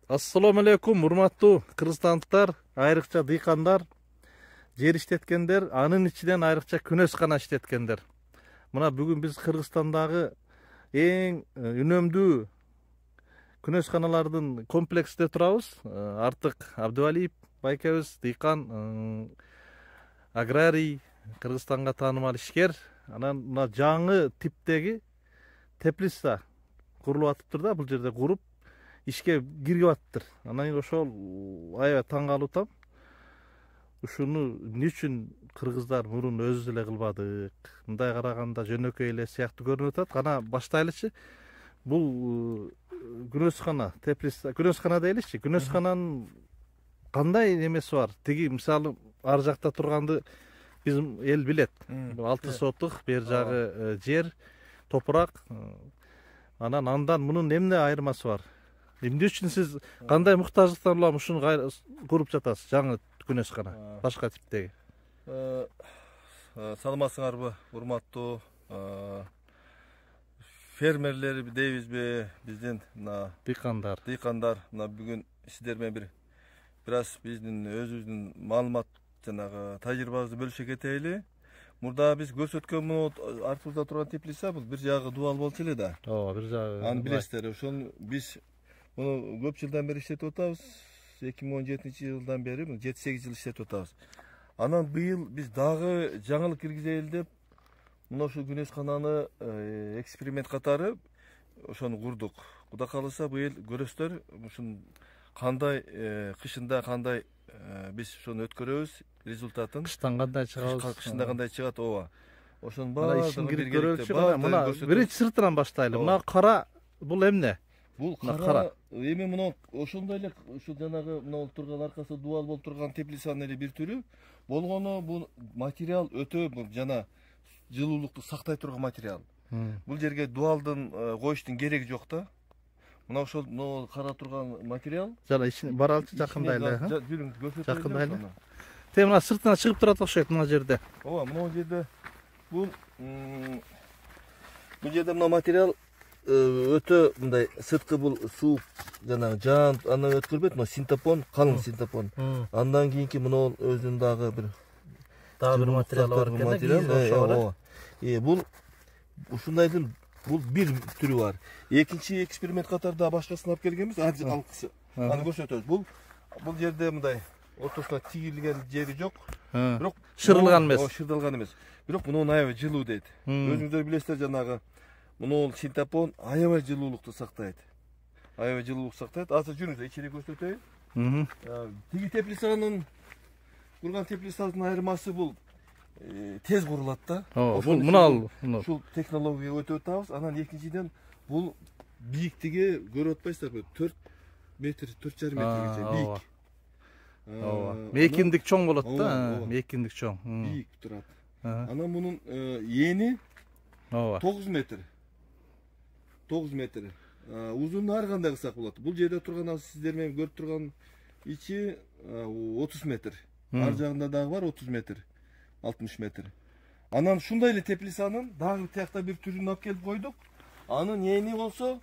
Assalamu alaikum, урматтуу кыргызстандыктар, айрыкча дыйкандар, жер иштеткендер, анын ичинен айрыкча күнөскана иштеткендер. Мына бүгүн биз Кыргызстандагы эң үнөмдүү күнөсканалардын комплексте турабыз. Артык Абдывалиев байкебиз, дыйкан, аграрий, Кыргызстанга таанымал ишкер. Анан мына жаңы типтеги теплица курулуп атыптыр да, бул жерде куруп ишке киргип атыптыр. Анан ошол аябай таң калып атам. Ушуну эмне үчүн кыргыздар мурун өзүбүз эле кылбадык? Мындай караганда жөнөкөй эле сыяктуу көрүнүп атат. Кана баштайлычы. Бул күнөскана, теплица, күнөскана дейличи. Күнөскананын кандай немеси бар? Тиги мисалы ар жакта турганды биз эл билет. 6 сотук бер жагы жер, топурак. Анан андан мунун эмне айырмасы бар? Эмне үчүн сиз кандай муктаждыктан улам ушуну куруп жатасыз, жаңы күнөскана, башка типтеги? Саламатсыңарбы, урматтуу фермерлер дейбизби, биздин мына дыйкандар, мына бүгүн сиздер менен бир аз биздин өзүбүздүн маалымат жанагы тажрыйбабызды бөлүшө кетели. Мурда биз көрсөткөн могу артыбызда турган теплица бул бир жагы дубал болчу эле да. Ооба, бир жагы. Аны билесиздер, ошону биз муну көп жылдан бери иштетип атабыз. 2017-жылдан бери 7-8 жыл иштетип атабыз. Анан быйыл биз дагы жаңылык киргизели деп мына ушул күнөскананы эксперимент катары ошону курдук. Кудай кааласа быйыл көрөсүздөр ушун кандай кышында кандай биз ошону өткөрөбүз, результатын. Кыштан кандай чыгабыз? Кышында кандай чыгат, ооба. Ошонун баардыгын кирип көрөлүчү. Мына биринчи сыртынан баштайлы. Мына кара бул эмне? Бул кара эми мына ошондой эле ушул жанагы мына турган аркасы дубал болуп турган теплицанын эле бир түрү болгону. Бул материал өтө жана жылуулукту сактай турган материал. Бул жерге дубалдын коюштун кереги жок да. Мына ошол кара турган материал. Жана ичине баралчы, жакындайлы. Жүрүңүз, көрсөтөлү. Жакындайлы. Те мына сыртынан чыгып турат окшойт мына жерде. Ооба, мына жерде бул жерде мына материал өтө мындай сырткы бул суу жанагы жаан андан өткөрбөйт, мына синтепон, калың синтепон. Андан кийинки мына өзүнүн дагы бир материалы бар экен. Бул ушундайдын бул бир түрү бар. Экинчи эксперимент катарда башкасын алып келгенбиз, алкысы. Аны көрсөтөбүз. Бул жерде мындай ортосуна тигилген жери жок. Бирок шырылган эмес. Шырылган эмес. Бирок мунун аябай жылуу дейт. Өзүңүздөр билесиздер, жанагы мунун синтепон аябай жылуулукту сактайт. Азыр жүрүңүздөр, ичине көрсөтөйүн. Тиги теплицанын курган теплицанын айырмасы бул тез курулат да. Бул мына ушул технологияга өтүп атабыз. Анан экинчиден бул бийиктиги көрүп атпайсыздарбы? 4 метр, 4,5 метргече бийик. Мейкиндик чоң болот да, мейкиндик чоң. Бийик турат. Анан мунун эни 9 метр. 9 метр. Узуну ар кандай кылсак болот. Бул жерде турган сиздер менен көрүп турган ичи 30 метр. Ар жагында дагы бар 30 метр. 60 метр. Анан ушундай эле теплицанын дагы тиякта бир түрүн алып келип койдук. Анын эни болсо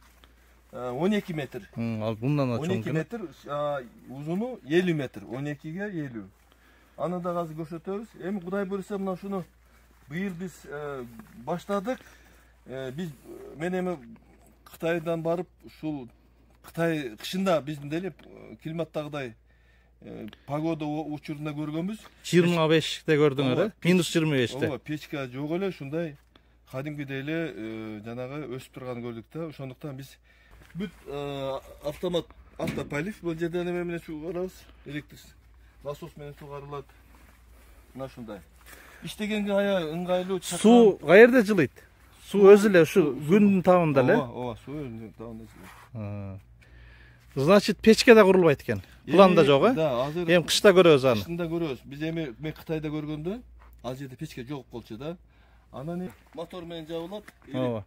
12 метр. Ал bundan da 12 метр, узуну 50 метр. 12ге 50. Аны да азыр көрсөтөбүз. Эми Кудай буйрса мына ушуну быйыл биз баштадык. Биз мен эми Кытайдан барып, ушул Кытай кышында биздин деле климаттагыдай погода учурунда көргөнбүз. 25-те көрдүңөр, э? -25-те. Ооба, печка жок эле, ушундай кадимкидей эле жанагы өсүп турганын көрдүк да. Ошондуктан биз бүт автомат автополив бул жерде неме менен чыгарабыз, электр насос менен чыгарылат. Мына ушундай. Иштегенге аябай ыңгайлуу. Суу каерде жылыйт? Суу өзү эле ушу күндүн табында эле? Ооба, суу өзүнүн табында жылыйт. Значит, печке да курулбайт экен. Планда жок, э? Да, азыр эми кышта көрөбүз аны. Кышында көрөбүз. Биз эми мен Кытайда көргөндө ал жерде печке жок болчу да. Анан мотор менен жабылат. Ооба.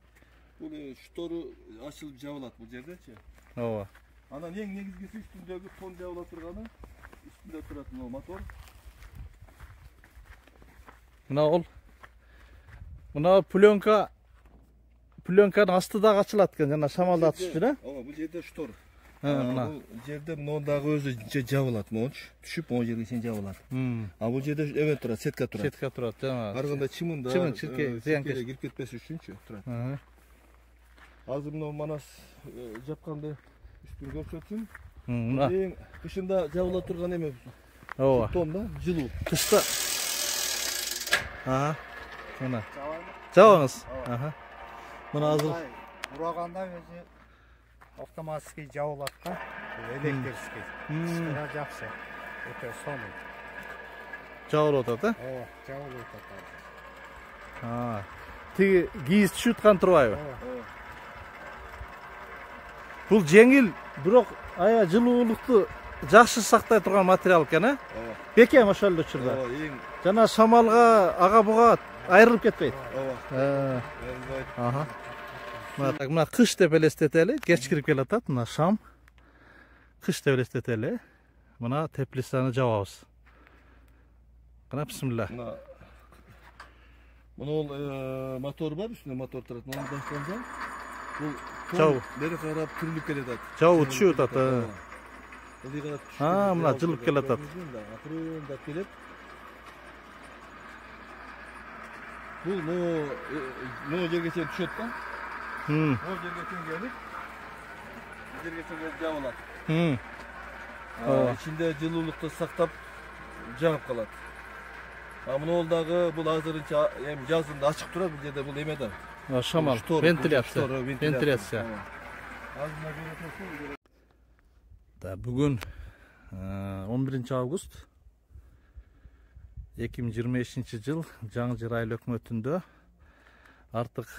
Бул штору ачылып жабылат бул жердечи. Ооба. Анан эң негизгиси үстүндөгү тон жабыла турганы, үстүндө турат мына мотор. Мына пленканын асты дагы ачылат экен, жана шамалдатыш үчүн, э? Ооба, бул жерде штор. Мына. Бул жерде мындагы өзү жабылат, монч. Түшүп, могу жерге чейин жабылат. А бул жерде эме турат, сетка турат. Сетка турат, жана. Ар кандай чымында, зыянкеш кирип кетпеш үчүнчү турат. Азыр мына манас жапканды үстүн көрсөтсүн. Эң кышында жабыла турган эме. Ооба. Тон да, жылуу. Кышта. Мына. Жабыңыз. Мына азыр ураганда өзү автоматический жабылат да, электрический. Кышкыра жакшы. Өтө сонун. жабылып атат, Ооба, жабылып атат. Тиги кийиз түшүп аткан турбайбы? Бул жеңил, бирок аябай жылуулукту жакшы сактай турган материал экен, а? Бекем ошол эле учурда. Жана шамалга, ага буга айрылып кетпейт. Мына кыш деп элестетели, кеч кирип келатат, мына шам. Кыш деп элестетели. Мына теплицаны жабабыз. Кана бисмилла. Мына мотор бар, үстүнө мотор турат. Муну баштансаң, бул жабы бери карап түрүлүп келатат. Жабы түшүп атат. Мына жылып келатат. Акырындап келет. Бул могу жерге чейин түшөт да. Могу жерге чейин келип, жерге чейин жабылат. İçinde жылуулукту сактап жагып калат. Мына дагы бул азырынча эми жазында ачык турат, бул жерде бул эме да. Шамал, вентиляция. Да, бүгүн 11 август 2025 жыл Жаңы Жыр айыл өкмөтүндө Артык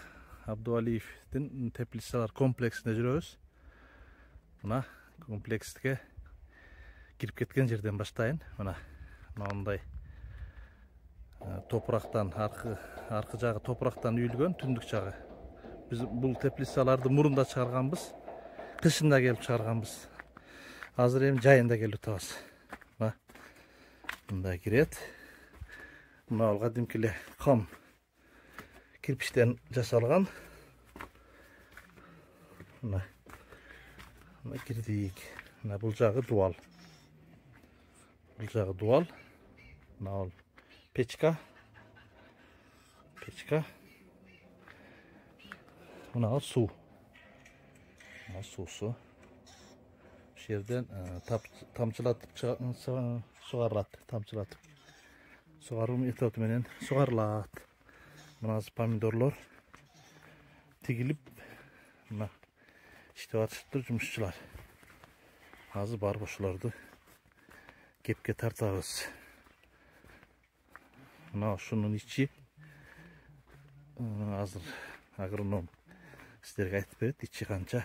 Абдувалиевдин теплицалар комплексинде жүрөбүз. Мына комплекске кирип кеткен жерден баштайын. Мына мындай топурактан, аркы жагы топурактан үйүлгөн, түндүк жагы. Биз бул теплицаларды мурунда чыгарганбыз, кышында келип чыгарганбыз. Азыр эми жайында келип атабыз. Мына мындай кирет. Мына ал кадимки эле кам кирпичтен жасалган. Мына кирдик. Мына бул жагы дуал. Бул жагы дуал. Мына ал печка. Мына ал суу. Мына суусу. Ошол жерден тамчылатып сугарылат, тамчылатып. Сугаруу методу менен сугарылат. Мына помидорлор тигилип, мына иштеп атышыптыр жумушчулар. Азыр барып ошолорду кепке тартабыз. Мына ушунун ичи азыр агроном сиздерге айтып берет, ичи канча,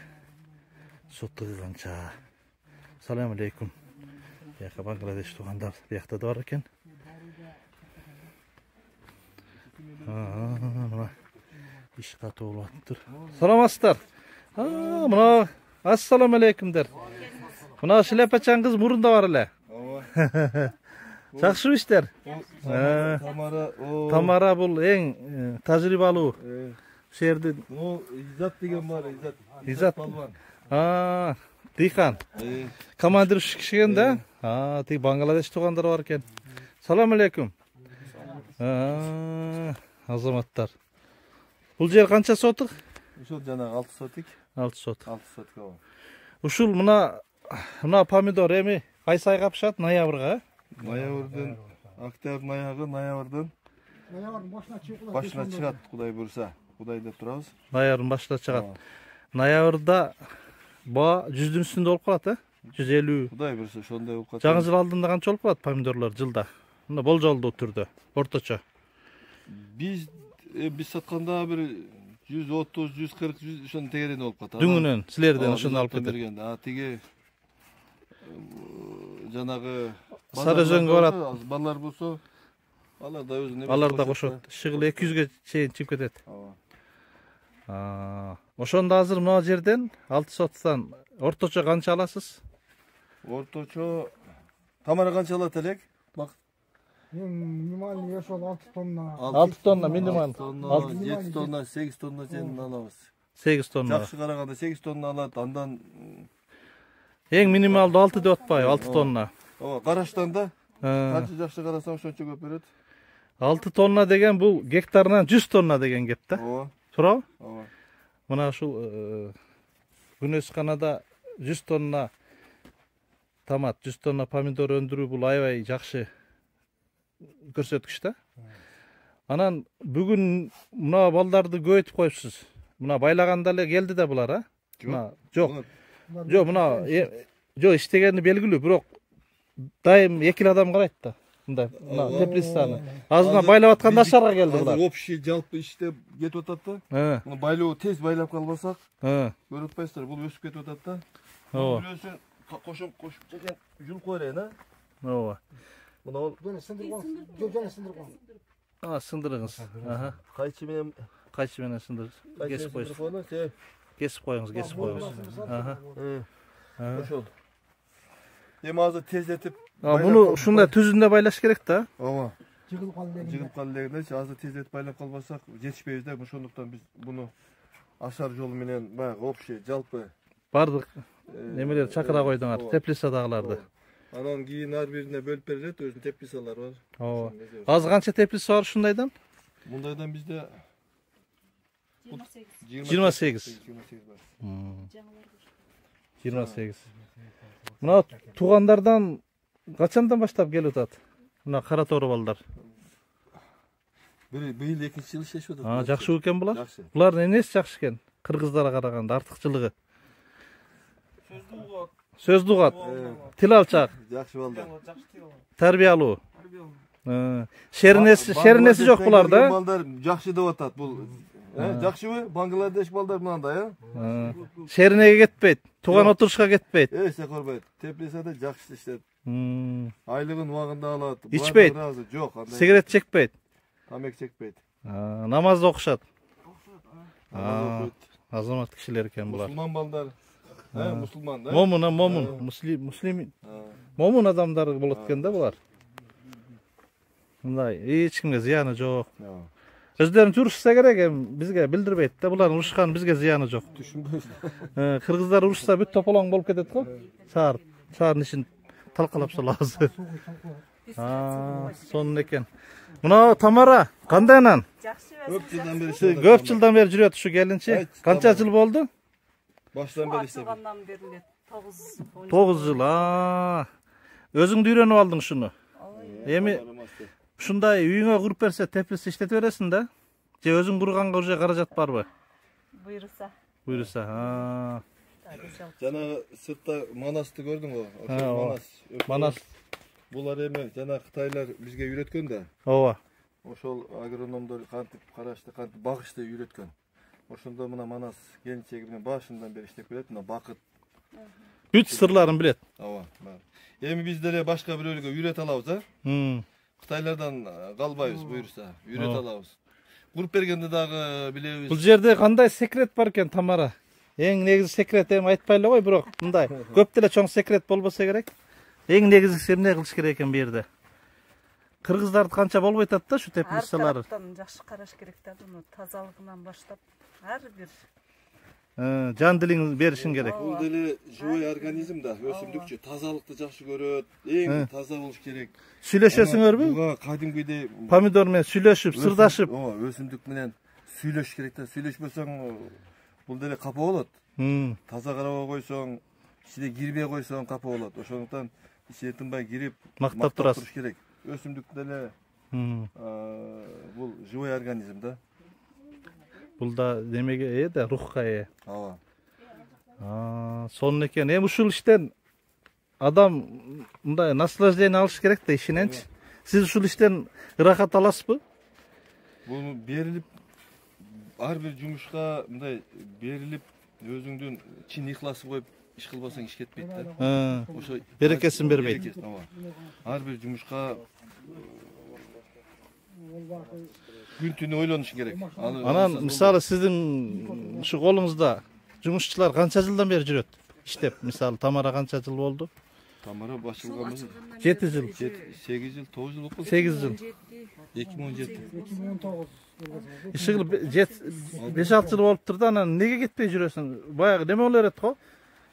сотугу канча. Салам алейкум. Бияка Бангладеш туугандар биякта да бар экен. Мына иш катуу болуп атыптыр. Саламатсыздар. Мына ассалам алейкумдер. Мына шляпачан кыз мурунда бар эле. Жакшыбы иштер? Тамара бул эң тажрыйбалуу. Ошол жерде Изат деген бар, Изат балбан. Дыйкан. Командир кишиген да? Тиги Бангладеш туугандар бар экен. Салам алейкум. Азаматтар. Бул жер канча сотук? Ушул жанагы 6 сотик. 6 сотук. 6 сотик ооба. Ушул мына помидор эми кайсы айга пышат? Ноябрга? Ноябрдын, октябрдын аягы, ноябрдын башына чыгат, Кудай буйруса. Кудай деп турабыз. Ноябрдын башында чыгат. Ноябрда баа 100дүн үстүндө болуп калат, 150. Кудай буйруса ошондой болуп калат. Жаңы жыл алдында канча болуп калат помидорлор жылда? Мына болжолдуу түрдө, орточо. Биз сатканда бир 130, 140, 100 ошонун тегерегинде болуп калат. Дүңүнөн, силерден ошону алып кетет. Тиги жанагы Сарыөзөнгө барат. Балдар болсо, алар да өзүнө. Алар да кошот. Шыгыл 200ге чейин чыгып кетет. Ошондо азыр мына жерден 6 соттан орточо канча аласыз? Орточо Тамара канча алат элек? Минимальный ошол 6 тонна. 6 тонна минимал. 7 тонна, 8 тонна чейин алабыз. 8 тонна. Жакшы караганда 8 тонна алат, андан Эң минималдуу 6 деп атпайбы, 6 тонна. Ооба, караштан да канча жакшы карасаң ошончо көп берет. 6 тонна деген бул гектарынан 100 тонна деген кеп да. Ооба. Туурабы? Ооба. Мына ушул күнөсканада 100 тонна томат, 100 тонна помидор өндүрүү бул аябай жакшы көрсөткүч да. Анан бүгүн мына балдарды көбөйтүп коюпсуз. Мына байлаганда эле келди да булар, а? Жок. Жок, мына жок иштегени белгилүү, бирок дайым 2 адам карайт да. Мындай, мына теплицаны. Азырына байлап атканда ашарга келди булар. Общий жалпы иштеп кетип атат да. Муну байлоо тез байлап калбасак, көрүп атпайсыздар, бул өсүп кетип атат да. Ооба. Бирөөсүн кошуп чекен жулуп коелайын, а? Ооба. Мына ол сындырыңыз. кайчы менен Сындыр. Кесип коюңуз. Кесип коюңуз. Ошол. Эми азыр тездетип Буну ушундай түзүндө байлаш керек да. Ооба. Жыгылып калды дегендечи, азыр тездетип байлап калбасак жетишпейбиз да. Ошондуктан биз буну ашар жолу менен баягы общий жалпы Бардык немелер чакыра койдуңар, теплицадагыларды. Анан кийин ар бирине бөлүп берилет, өзүнүн теплицалары бар. Ооба. Азыр канча теплица бар ушундайдан? Мындайдан бизде 28. 28. Мына туугандардан качандан баштап келип атат? Мына кара тоору балдар. Быйыл экинчи жыл иштешип атат. Жакшы экен булар. Булардын эмнеси жакшы экен? Кыргыздарга караганда артыкчылыгы. Сөздү угат. Тил алчак. Жакшы балдар. Тарбиялуу. Шеринеси жок буларда. Балдар жакшы деп атат. Бул жакшыбы? Бангладеш балдар мынандай, Шеринеге кетпейт, туган отурушка кетпейт. Эч корбойт. Теплицада жакшы иштеп. Айлыгын убагында алат. Ичпейт. Жок, андай. Сигарет чекпейт. Тамек чекпейт. Намаз окушат. Азамат кишилер экен булар. Мусулман балдар. Мусулман да? Момун, муслим. Момун адамдар болот экен да булар. Мындай эч кимге зыяны жок. Өздөрүн урушса керек, эми бизге билдирбейт да, булардын урушкан бизге зыяны жок. Түшүнбөйсүң. Кыргыздар урушса бүт тополоң болуп кетет го. Шаардын ишин талкалап салабыз. Сонун экен. Мына Тамара, кандай анан? Жакшы. Көп жылдан бери жүрөт ушу келинчи. Канча жыл болду? Баштан бери иштеп. Ачылгандан бери 9 жыл. Өзүң үйрөнүп алдың ушуну. Эми ушундай үйүңө куруп берсе, теплица иштете бересиң да? Же өзүң курганга уже каражат барбы? Буйруса. Жана сыртта Манасты көрдүң го? Манас. Булар эми жана кытайлар бизге үйрөткөн да. Ооба. Ошол агрономдор кантип карашты, кантип багышты үйрөткөн. Ошондо мына Манас келинчегимен башынан бери иштеп келет, мына бакыт. Бүт сырларын билет. Ооба. Эми биз деле башка бирөөлөргө үйрөтө алабыз, Кытайлардан калбайбыз, буйруса, үйрөтө алабыз. Куруп бергенде дагы билебиз. Бул жерде кандай секрет бар экен, Тамара? Эң негизи секрет эми айтпай эле кой, бирок мындай көп деле чоң секрет болбосо керек. Эң негизгиси эмне кылыш керек экен бу жерде? Кыргыздарды канча болбой атат да ушу теплицалар. Ар тараптан жакшы караш керек да, буну тазалыгынан баштап ар бир жан дилиңди беришиң керек. Бул деле живой организм да, өсүмдүкчү, тазалыкты жакшы көрөт, эң таза болуш керек. Сүйлөшөсүңөрбү? Буга кадимкидей Помидор менен сүйлөшүп, сырдашып. Ооба, өсүмдүк менен сүйлөшүш керек да. Сүйлөшпөсөң бул деле капа болот. Таза карабай койсоң, ичине кирбей койсоң капа болот. Ошондуктан ичине тынбай кирип, мактап турасыз керек. Өсүмдүк деле бул живой организм да. Бул да немеге да, рухка ээ. Ооба. Сонун экен. Эми ушул иштен адам мындай наслаждение алыш керек да ишиненчи. Сиз ушул иштен ырахат аласызбы? Бул берилип ар бир жумушка мындай берилип өзүңдүн чин ыхласып коюп иш кылбасаң иш кетпейт да. Ошо берекесин бербейт. Ар бир жумушка күн түнү ойлонуш керек. Анан мисалы сиздин ушу колуңузда жумушчулар канча жылдан бери жүрөт? Иштеп, мисалы Тамара канча жыл болду? Тамара башылган 7 жыл. 8 жыл, 9 жыл болду. 8 жыл. 2017. 2019. Ишигил 5-6 жыл болуптур да, анан неге кетпей жүрөсүң? Баягы неме боло берет го?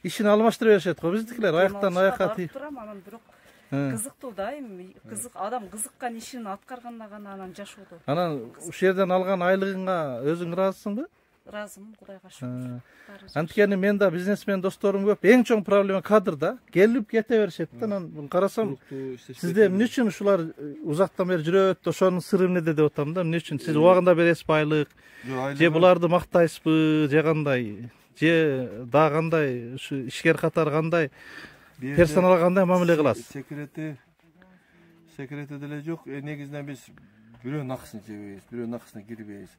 ишин алмаштыра беришет го биздикилер, аяктан аякка тийип. Турам, анан бирок кызыктуу да, эми адам кызыккан ишин аткарганда гана анан жашоодо. Анан ушул жерден алган айлыгыңа өзүң ыраазысыңбы? Ыраазымын, Кудайга шүгүр. Анткени мен да бизнесмен досторум көп. Эң чоң проблема кадр да. Келип кете беришет да. Анан карасам, сизде эмне үчүн ушулар узактан бери жүрөт, ошонун сыры эмнеде деп атам да. Эмне үчүн сиз убагында бересизби айлык? Же буларды мактайсызбы, же кандай? Же да кандай ушу ишкер катары кандай? Персоналга кандай мамиле кыласыз? Секрети деле жок. Негизинен биз бирөөнүн акысын жебейбиз, бирөөнүн акысына кирбейбиз.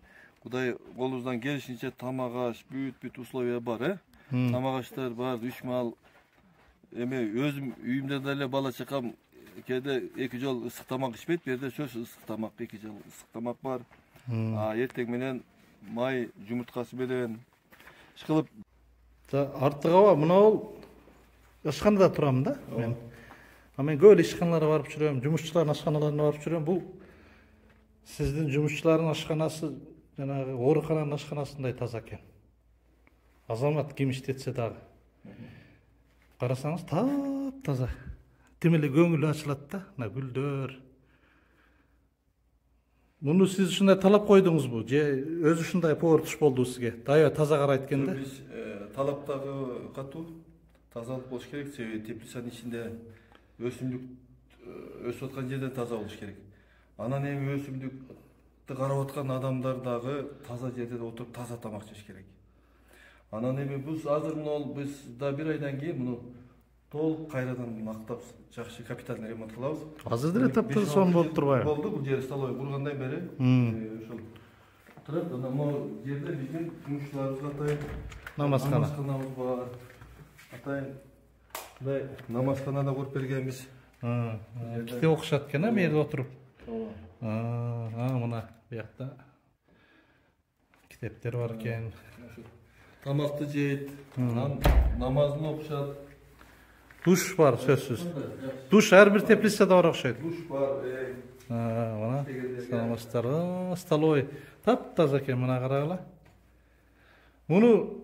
Кудай колубуздан келишинче тамак аш, бүт условия бар, Тамак аштар бар, 3 мал. Эми өзүм үйүмдө деле бала чакам кээде 2 жол ысык тамак ичпейт, бу жерде сөзсүз ысык тамак, 2 жол ысык тамак бар. Эртең менен май жумурткасы менен ишкылып. Артыгыба мынау ашканада турам да мен. Мен көп ишканаларга барып жүрөм, жумушчулардын ашканаларына барып жүрөм. Бул сиздин жумушчулардын ашканасы жанагы оорукананын ашканасындай таза экен. Азамат ким иштетсе дагы. Карасаңыз таза. Тим эле көңүлү ачылат да, мына гүлдөр. Муну сиз ушундай талап койдуңузбу? Же өзү ушундай повар туш болду сизге? Дайы таза карайт экен да? Биз талаптагы катуу тазалык болуш керек, себеби теплицанын ичинде өсүмдүк өсүп аткан жерден таза болуш керек. Анан эми өсүмдүктү карап аткан адамдар дагы таза жерде отуруп таза тамак жеш керек. Анан эми биз азыр биз да 1 айдан кийин муну толук кайрадан мактап жакшы капитальный ремонт кылабыз. Азыр деле таптыр сон болуп турбайбы? Болду, бул жер столовый кургандан бери ошол турат. Анан могу жерде биздин жумушчуларыбызга атайын намазханабыз бар. Атайын мындай намазхана да куруп бергенбиз. Китеп окушат экен, бу жерде отуруп. Мына буякта китептер бар экен. Тамакты жейт, намазын окушат. Душ бар сөзсүз. Душ ар бир теплицада бар окшойт. Душ бар. Мына саламатсыздар. Столовый таптаза экен, мына карагыла. Муну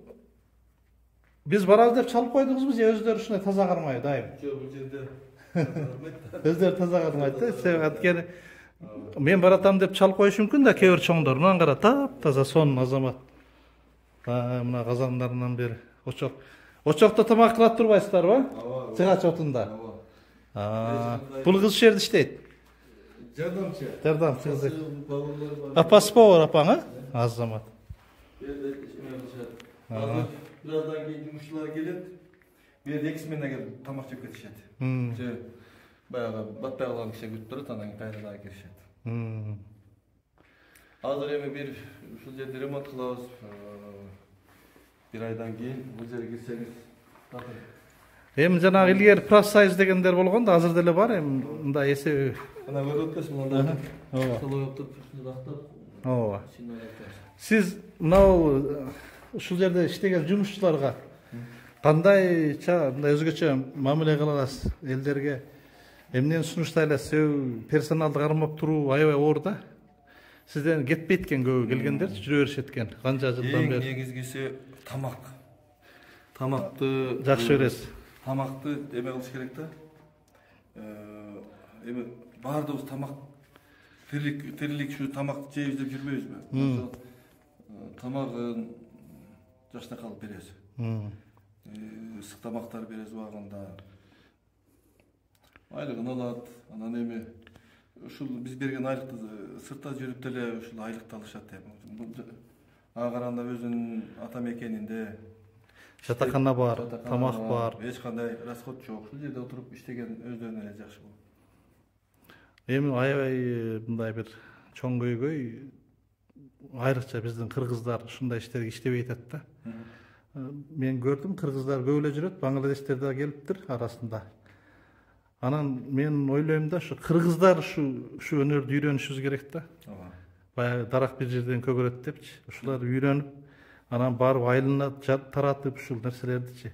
биз барабыз деп чалып койдуңузбу, же өздөрү ушундай таза кармайбы дайым? Жок, бул жерде өздөрү таза кармайт да. Себеби анткени мен баратам деп чалып коюш мүмкүн да, кээ бир чоңдор. Мына кара, таптаза сон Азамат. Мына казандарынан бери очок. Очокто тамак кылат турбайсыздарбы? Чыгач отунда. Бул кыз ушул жерде иштейт. Жардамчы кыз. Апасы бар апаң, Азамат. Birazdan keyin jumuşçular gelip bir yerде 2 smenada kelip tamak жеп кетишет. Же баягы батпай калган киши күтүп турат, анан кайра дагы киришет. Азыр эми бир ушул жерде ремонт кылабыз. 1 айдан кийин бул жерге кирсеңиз такыр. Эми жанагы илгери профсоюз дегендер болгон да, азыр деле бар эми мындай эсеби. Ана көрүп атпайсызбы мында? Солой оптуп, ушундай актап. Ооба. Сиз мынау ушул жерде иштеген жумушчуларга кандайча мындай өзгөчө мамиле кыласыз элдерге? Эмнени сунуштайласыз? Персоналды кармап туруу аябай оор да. Сизден кетпейт экен көбү келгендер, жүрө беришет экен. Канча жылдан бери? Эң негизгиси тамак. Тамакты жакшы бересиз. Тамакты эме кылыш керек да. Эми баардыгыбыз тамак тирилик шу тамакты жейбиз деп жүрбөйбүзбү? Тамагын жакшына калып беребиз. Ысык тамактар беребиз убагында. Айлыгын алат. Анан эми ушул биз берген айлыкты сыртта жүрүп деле ушул айлыкты алышат эми. Ага караганда өзүнүн ата мекенинде жатакана бар, тамак бар. Эч кандай расход жок. Ушул жерде отуруп иштеген өздөрүнө эле жакшы болот. Эми аябай мындай бир чоң көйгөй айрыкча биздин кыргыздар ушундай иштерге иштебей атат да. Мен көрдүм, кыргыздар көп эле жүрөт, бангладештер да келиптир арасында. Анан мен ойлойм да, ушу кыргыздар ушу өнөрдү үйрөнүшүбүз керек да. Баягы дарак бир жерден көгөрөт депчи, ушулар үйрөнүп, анан барып айылына таратып ушул нерселердичи.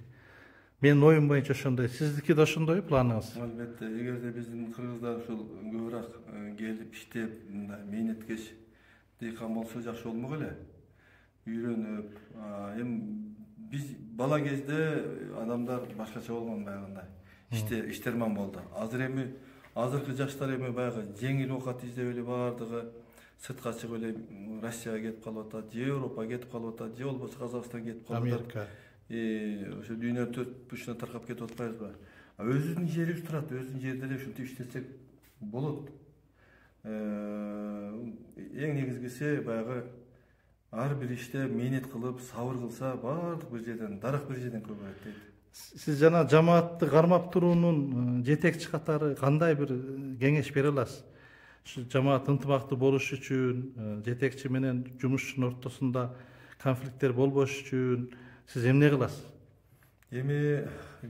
Менин оюм боюнча ошондой. Сиздики да ошондой планыңыз? Албетте, эгерде биздин кыргыздар ушул көбүрөөк келип иштеп, мындай мээнеткеч дыйкан болсо жакшы болмок эле. Үйрөнүп, эми Биз бала кезде адамдар башкача болгон баягындай. Иштерман болду. Азыркы жаштар эми баягы жеңил оокат издеп эле баардыгы сыртка чыгып эле Россияга кетип калып атат, же Европага кетип калып атат, же болбосо Казакстанга кетип калып атат. Америка. Ошо дүйнөнүн төрт бурчуна таркап кетип атпайбызбы? Өзүбүздүн жерибиз турат, өзүбүздүн жерде эле ушинтип иштесек болот. Эң негизгиси баягы ар бир иште мээнет кылып, сабыр кылса, баардык бир жерден, дарак бир жерден көбөйөт дейт. Сиз жана жамаатты кармап туруунун жетекчи катары кандай бир кеңеш бере аласыз? Ушу жамаат ынтымактуу болуш үчүн, жетекчи менен жумушчунун ортосунда конфликттер болбош үчүн сиз эмне кыласыз? Эми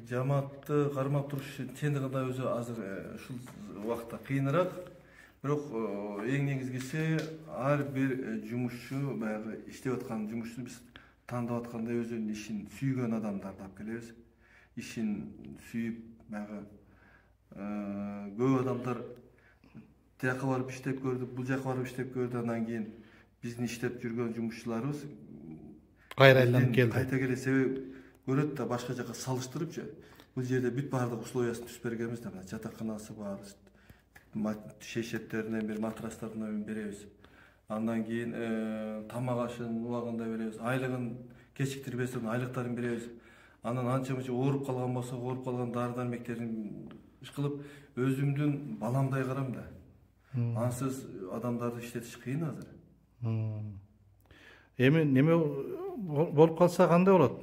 жамаатты кармап туруш чындыгында да өзү азыр ушул убакта кыйыныраак. Бирок эң негизгиси ар бир жумушчу баягы иштеп аткан жумушчу биз тандап атканда өзүнүн ишин сүйгөн адамдарды алып келебиз. Ишин сүйүп баягы көп адамдар тияка барып иштеп көрдү, бул жака барып иштеп көрдү, андан кийин биздин иштеп жүргөн жумушчуларыбыз кайра айланып келди. Кайта келе себеп көрөт да башка жака салыштырыпчы. Бул жерде бүт баардык условиясын түзүп бергенбиз да, жатаканасы бар, шешеттеринен бери матрастарынан беребиз. Андан кийин тамак ашын убагында беребиз, айлыгын кечиктирбестен айлыктарын беребиз. Анан анча-мынча ооруп калган болсо, ооруп калган дары-дармектерин иш кылып, өзүмдүн баламдай карам да. Ансыз адамдарды иштетиш кыйын азыр. Эми неме болуп калса кандай болот?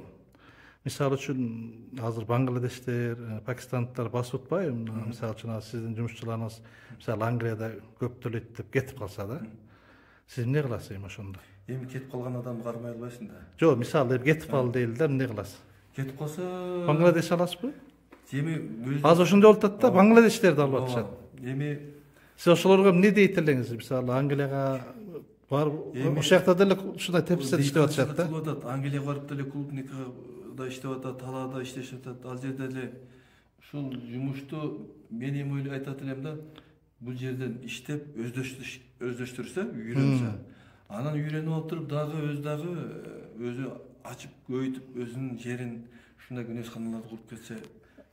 Мисалы үчүн азыр Бангладештер, Пакистандықтар басып атпайбы? Мисалы үчүн сиздин жумушчуларыңыз мисалы Англияда көп төлөйт деп кетип калса да. Сиз эмне кыласыз эми ошондо? Эми кетип калган адамды кармай албайсың да. Жок, мисалы кетип калды дейли да, эмне кыласыз? Кетип калса Бангладеш аласызбы? Эми азыр ошондой болуп атат да, Бангладештерди алып атышат. Эми сиз ошолорго эмне дейт элеңиз? Мисалы Англияга барып, ошол жакта деле ушундай тепсиздер иштеп атышат да. Англияга барып деле клубникада иштеп атат, талаада иштешип атат. Ал жерде деле ушул жумушту мен эми айтат элем да, бул жерден иштеп өздөштүрсө, үйрөнсө, анан үйрөнүп алып туруп дагы өзү ачып көбөйтүп өзүнүн жерин ушундай күнөсканаларды куруп кетсе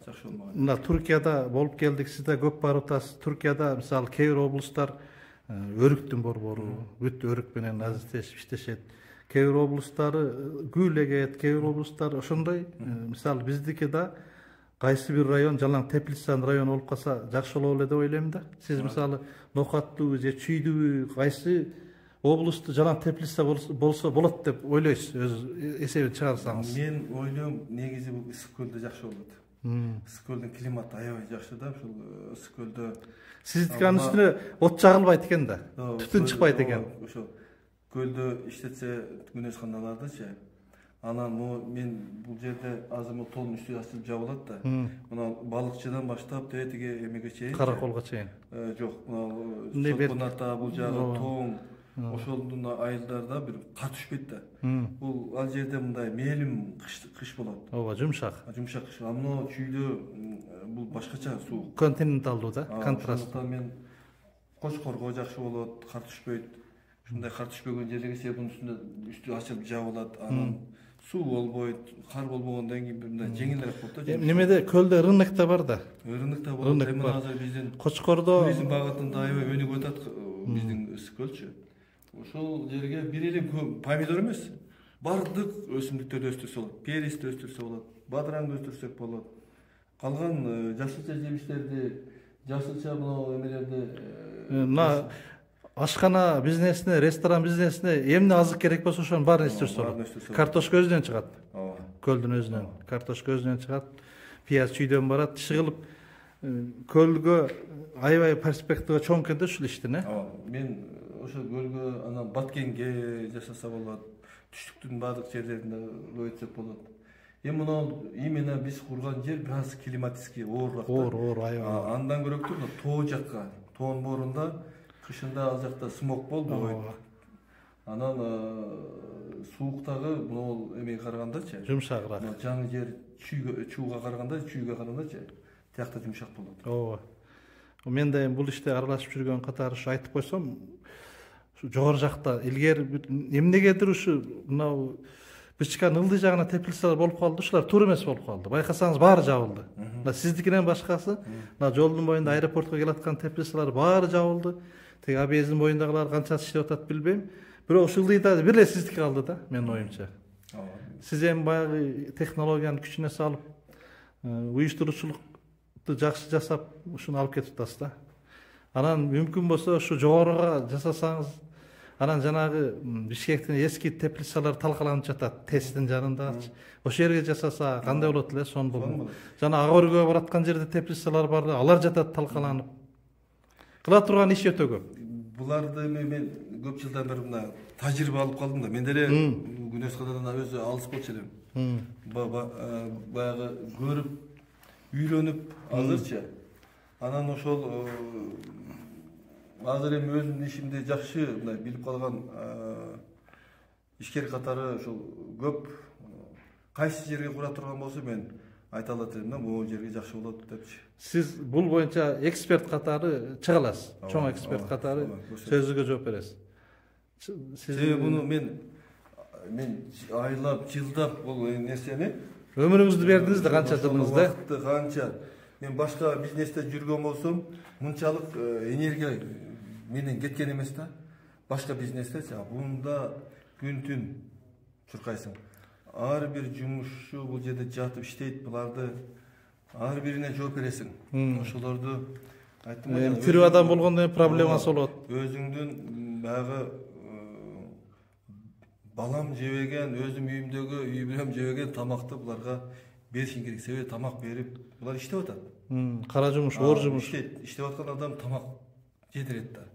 жакшы болмаган. Мына Туркияда болуп келдик, сиз да көп барып атасыз. Туркияда мисалы кээ бир облустар өрүктүн борбору, бүт өрүк менен азыртешип иштешет. Кээ бир облустары гүл эгет, кээ бир облустар ошондой. Мисалы биздики да кайсы бир район, жалаң Теплисан району болуп калса жакшы болот эле деп ойлойм да. Сиз мисалы Нокаттуу же Чүйдүбү кайсы облусту жалаң Теплиса болсо болот деп ойлойсуз, өз эсебин чыгарсаңыз? Мен ойлойм, негизи бул ысык көлдө жакшы болот. Ысык көлдүн климаты аябай жакшы да, ушул ысык көлдө. Сиздикинин үстүнө от жагылбайт экен да, түтүн чыкпайт экен. Ошо көлдө иштетсе күнөсканалардычы, анан мен бул жерде азыр тоонун үстү ачылып жабылат да. Мына балыкчыдан баштап тиге эмеге чейин, Караколго чейин. Жок, мына Сокуната бул жагы тоң, ошондун айылдарда бир кар түшпөйт да. Бул ал жерде мындай мээлим кыш болот. Ооба, жумшак. Жумшак кыш. Мына чүйдө бул башкача суук. Континенталдуу да, контраст. Мен Кочкорго жакшы болот, кар түшпөйт. Ушундай кар түшпөгөн жерлерге себеп мунун үстү ачылып жабылат, анан суу болбойт, кар болбогондон кийин мындай жеңилирээк болот да. Немеде көлдө рынок да бар да. Рынок да болот. Эми азыр биздин Кочкордо туризм багытында аябай өнүгүп атат биздин ысык көлчү. Ошол жерге бир эле помидор эмес, бардык өсүмдүктөрдү өстүрсө болот. Перисти өстүрсө болот, бадыраңды өстүрсөк болот. Калган жашылча жемиштерди, жашылча мына эмелерди, мына ашкана бизнесине, ресторан бизнесине эмне азык керек болсо ошонун баарын өстүрсө болот. Картошка өзүнөн чыгат. Ооба. Көлдүн өзүнөн. Картошка өзүнөн чыгат. Пияз чүйдөн барат. Иши кылып көлгө аябай перспектива чоң экен да ушул иштин, Ооба. Мен ошо көлгө анан Баткенге жасаса болот. Түштүктүн баардык жерлеринде өйтсөк болот. Эми мына именно биз курган жер бир аз климатический оорураак. Оор аябай. Андан көрөктүү тоо жакка, тоонун боорунда кышында ал жакта смог болбойт. Анан сууктагы бул эмеге карагандачы, жумшагыраак. Жаңы жер чууга карагандачы, тиякта жумшак болот. Ооба. Мен да бул иште аралашып жүргөн катары ушу айтып койсом, ушу жогору жакта илгери эмнегедир ушу мынау бычканын ылдый жагына теплицалар болуп калды, ушулар туура эмес болуп калды. Байкасаңыз баары жабылды. Мына сиздикинен башкасы, мына жолдун боюнда аэропортко келаткан теплицалар баары жабылды. Теги объездин боюндагылар канчасы иштеп атат билбейм. Бирок ушул ылдыйда бир эле сиздики калды да, менин оюмча. Сиз эми баягы технологиянын күчүнө салып, уюштуруучулукту жакшы жасап, ушуну алып кетип атасыз да. Анан мүмкүн болсо ушу жогоруга жасасаңыз, анан жанагы Бишкектин эски теплицалары талкаланып жатат, ТЭСтин жанында. Ошол жерге жасаса кандай болот эле, сонун болот. Жана ага өргө бараткан жерде теплицалар бар, алар жатат талкаланып. Кыла турган иш өтө көп. Буларды мен көп жылдан бери мына тажрыйба алып калдым да. Мен деле Күнөс Кададан өзү алыс болчу элем. Баягы көрүп, үйрөнүп азырчы. Анан ошол азыр эми өзүмдүн ишимди жакшы мындай билип калган ишкер катары ошол көп. Кайсы жерге кура турган болсо мен айта алат элем да, бул жерге жакшы болот депчи. Сиз бул боюнча эксперт катары чыга аласыз. Чоң эксперт катары сөзүгө жооп бересиз. Себеби буну мен айлап, жылдап бул нерсени өмүрүңүздү бердиңиз да, канча жылыңызды. Канча мен башка бизнесте жүргөн болсом, мынчалык энергия менен кеткен эмес да. Башка бизнестечи, бунда күн-түн чуркайсың. Ар бир жумушчу бул жерде жатып иштейт, буларды ар бирине жооп бересиң. Ошолорду айттым да. Тирүү адам болгондо проблемасы болот. Өзүңдүн баягы балам жебеген, өзүм үйүмдөгү, үй бүлөм жебеген тамакты буларга беришиң керек. Себеби тамак берип, булар иштеп атат. Кара жумуш, оор жумуш. Иштеп аткан адам тамак жедирет да.